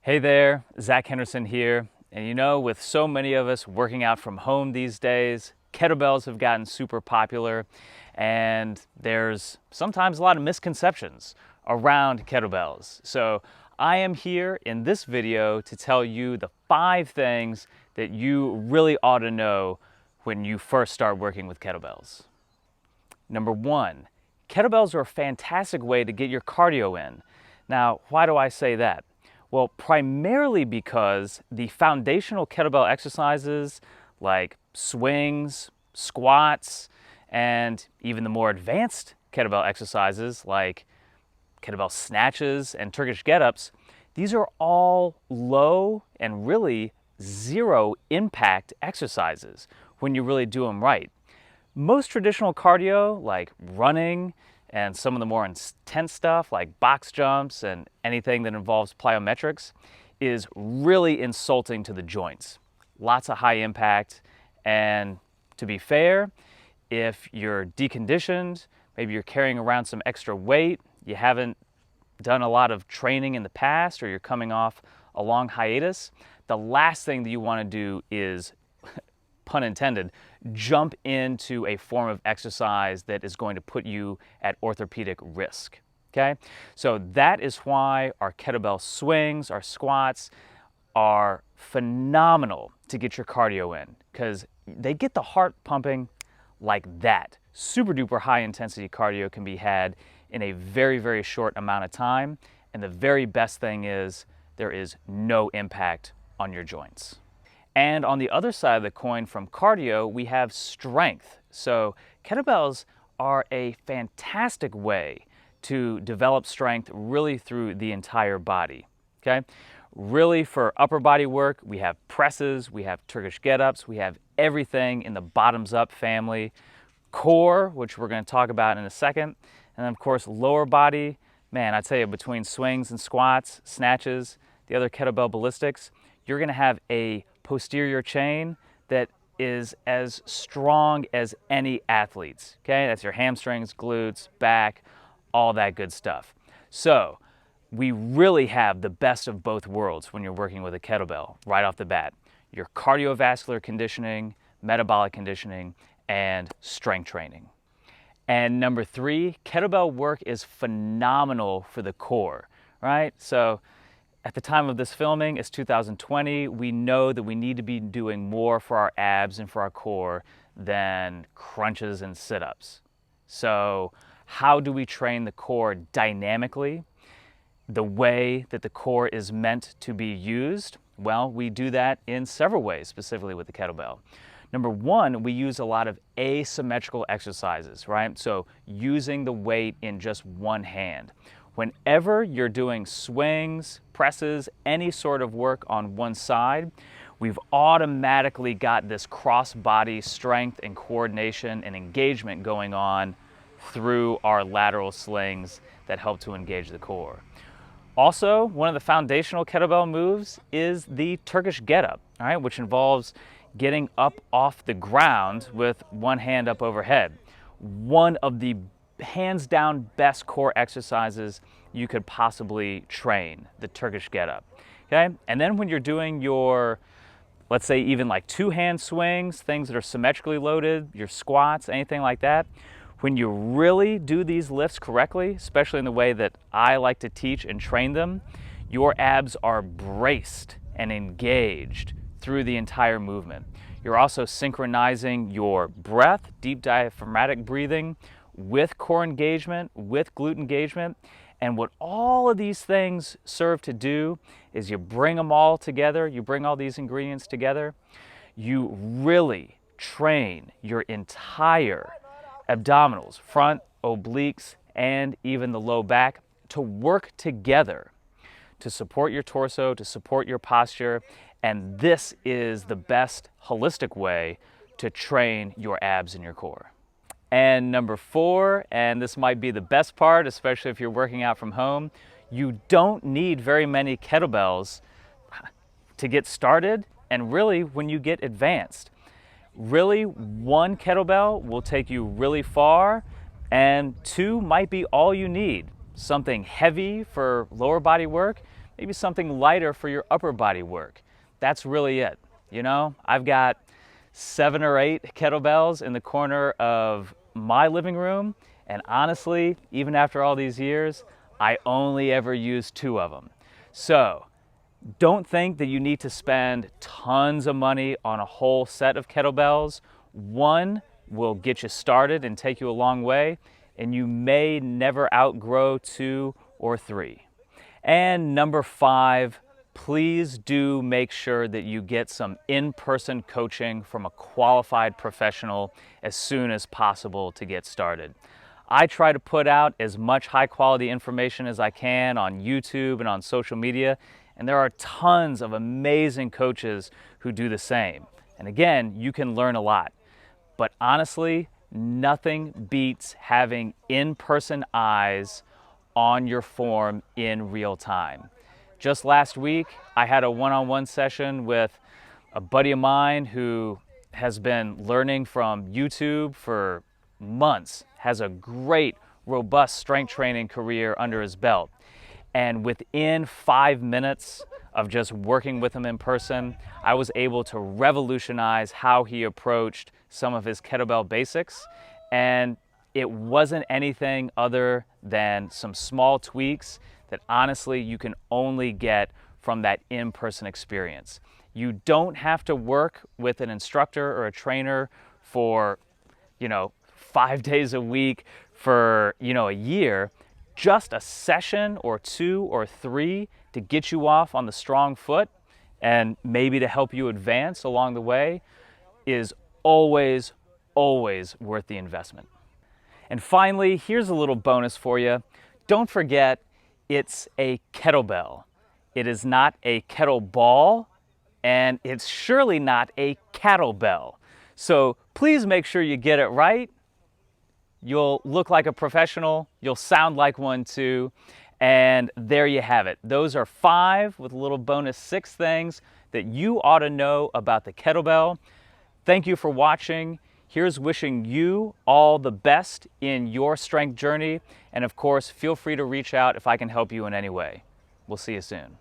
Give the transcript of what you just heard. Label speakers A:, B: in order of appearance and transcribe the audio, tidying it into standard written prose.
A: Hey there, Zach Henderson here. And you know, with so many of us working out from home these days, kettlebells have gotten super popular, and there's sometimes a lot of misconceptions around kettlebells. So I am here in this video to tell you the 5 things that you really ought to know when you first start working with kettlebells. Number 1, kettlebells are a fantastic way to get your cardio in. Now, why do I say that? Well, primarily because the foundational kettlebell exercises like swings, squats, and even the more advanced kettlebell exercises like kettlebell snatches and Turkish get-ups, these are all low and really zero impact exercises when you really do them right. Most traditional cardio, like running and some of the more intense stuff like box jumps and anything that involves plyometrics, is really insulting to the joints. Lots of high impact, and to be fair, if you're deconditioned, maybe you're carrying around some extra weight, you haven't done a lot of training in the past, or you're coming off a long hiatus, the last thing that you want to do is, pun intended, jump into a form of exercise that is going to put you at orthopedic risk, okay? So that is why our kettlebell swings, our squats are phenomenal to get your cardio in, because they get the heart pumping like that. Super duper high intensity cardio can be had in a very, very short amount of time, and the very best thing is there is no impact on your joints. And on the other side of the coin from cardio, we have strength. So kettlebells are a fantastic way to develop strength really through the entire body, okay? Really for upper body work, we have presses, we have Turkish get-ups, we have everything in the bottoms up family. Core, which we're gonna talk about in a second. And then of course, lower body, man, I tell you, between swings and squats, snatches, the other kettlebell ballistics, you're gonna have a posterior chain that is as strong as any athlete's, okay? That's your hamstrings, glutes, back, all that good stuff. So we really have the best of both worlds when you're working with a kettlebell right off the bat. Your cardiovascular conditioning, metabolic conditioning, and strength training. And number 3, kettlebell work is phenomenal for the core, right? So at the time of this filming, it's 2020, we know that we need to be doing more for our abs and for our core than crunches and sit-ups. So how do we train the core dynamically, the way that the core is meant to be used? Well, we do that in several ways, specifically with the kettlebell. Number 1, we use a lot of asymmetrical exercises, right? So using the weight in just one hand. Whenever you're doing swings, presses, any sort of work on one side, we've automatically got this cross-body strength and coordination and engagement going on through our lateral slings that help to engage the core. Also, one of the foundational kettlebell moves is the Turkish get-up, all right, which involves getting up off the ground with one hand up overhead. One of the hands down best core exercises you could possibly train, the Turkish get-up, okay? And then when you're doing your, let's say even like 2-hand swings, things that are symmetrically loaded, your squats, anything like that, when you really do these lifts correctly, especially in the way that I like to teach and train them, your abs are braced and engaged through the entire movement. You're also synchronizing your breath, deep diaphragmatic breathing, with core engagement, with glute engagement. And what all of these things serve to do is you bring them all together, you bring all these ingredients together, you really train your entire abdominals, front, obliques, and even the low back to work together to support your torso, to support your posture. And this is the best holistic way to train your abs and your core. And number 4, and this might be the best part, especially if you're working out from home, you don't need very many kettlebells to get started, and really when you get advanced. Really, 1 kettlebell will take you really far, and 2 might be all you need. Something heavy for lower body work, maybe something lighter for your upper body work. That's really it. You know, I've got 7 or 8 kettlebells in the corner of my living room, and honestly, even after all these years, I only ever use 2 of them. So don't think that you need to spend tons of money on a whole set of kettlebells. 1 will get you started and take you a long way, and you may never outgrow 2 or 3. And number 5, please do make sure that you get some in-person coaching from a qualified professional as soon as possible to get started. I try to put out as much high-quality information as I can on YouTube and on social media, and there are tons of amazing coaches who do the same. And again, you can learn a lot. But honestly, nothing beats having in-person eyes on your form in real time. Just last week, I had a one-on-one session with a buddy of mine who has been learning from YouTube for months, has a great, robust strength training career under his belt. And within 5 minutes of just working with him in person, I was able to revolutionize how he approached some of his kettlebell basics. And it wasn't anything other than some small tweaks that honestly you can only get from that in-person experience. You don't have to work with an instructor or a trainer for, 5 days a week for, a year. Just a session or 2 or 3 to get you off on the strong foot and maybe to help you advance along the way is always, always worth the investment. And finally, here's a little bonus for you. Don't forget, it's a kettlebell. It is not a kettleball, and it's surely not a kettlebell. So please make sure you get it right. You'll look like a professional, you'll sound like one too, and there you have it. Those are 5 with a little bonus 6 things that you ought to know about the kettlebell. Thank you for watching. Here's wishing you all the best in your strength journey, and of course, feel free to reach out if I can help you in any way. We'll see you soon.